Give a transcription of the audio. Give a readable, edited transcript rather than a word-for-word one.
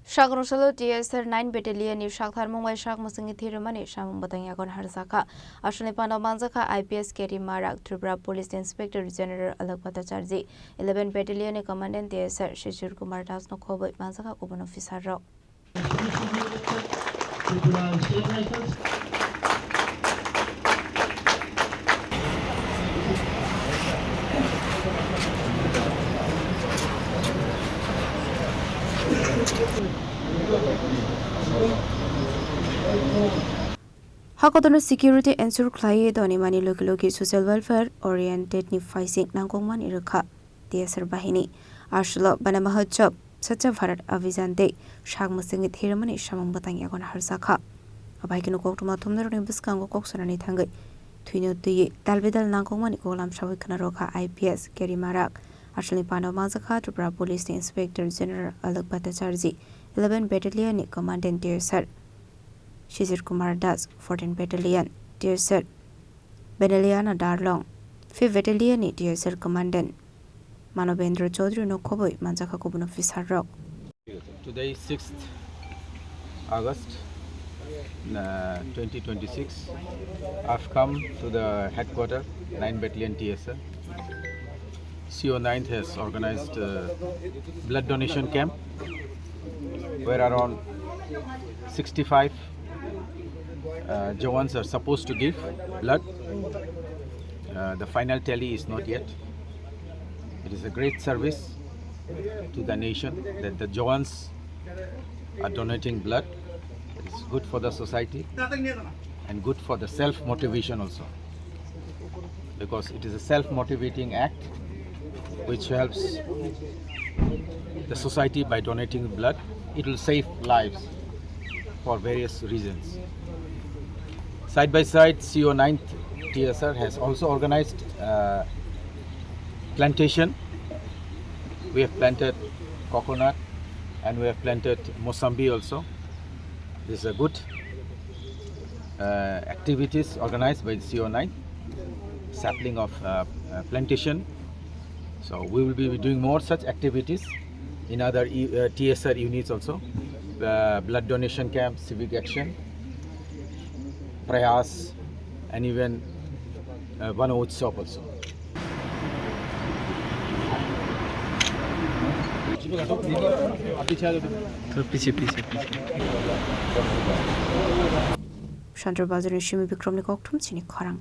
Sangrongsalo TSR 9 Battalion ni Saktharmungbai Sak Mwchwngwi rwmani Samung Bwtang Yago Naharjakha Panda Manjakha IPS Carey Marak Tripura Police Inspector General Alok Bhattacharjee 11 Battalion ni Commandant TSR Sisir Kumar Dasno Khobwi Manjakha Kubun Offiersrok Hakotono security ensure khlai doni mani loki social welfare oriented ni faising nangkongman irakha TSR bahini ashlo banamahachop Sacha Bharat Avijante Sak Mwchwngwi thirmani Samung Bwtang Yago Naharjakha abaikino koktuma thumnaroni biskango koksanani thangai thuino tuyi dalbedal nangkongmani kolam sawi khana rokha IPS Carey Marak ashli Panda Manjakha Tripura Police Inspector General Alok Bhattacharjee 11 Battalion ni Commandant TSR Sisir Kumar Das 14 Battalion TSR Battalion Darlong 5 Battalion ni TSR Commandant Manobendra Chaudhary no Khobwi Manjakha Kubun Offiersrok. Today 6th August 2026 I've come to the headquarters 9 Battalion TSR. CO9 has organized a blood donation camp where around 65 Jawans are supposed to give blood. The final tally is not yet. It is a great service to the nation that the Jawans are donating blood. It is good for the society and good for the self-motivation also, because it is a self-motivating act which helps the society by donating blood. It will save lives for various reasons. Side by side, CO9 TSR has also organized plantation. We have planted coconut and we have planted Mosambik also. This is a good activities organized by CO9, sapling of plantation. So we will be doing more such activities in other TSR units also. Blood donation camp, civic action, prayas, and even one Utsav also. Chandra Bazar Shimi Bikram ni Koktum Chini Khorang.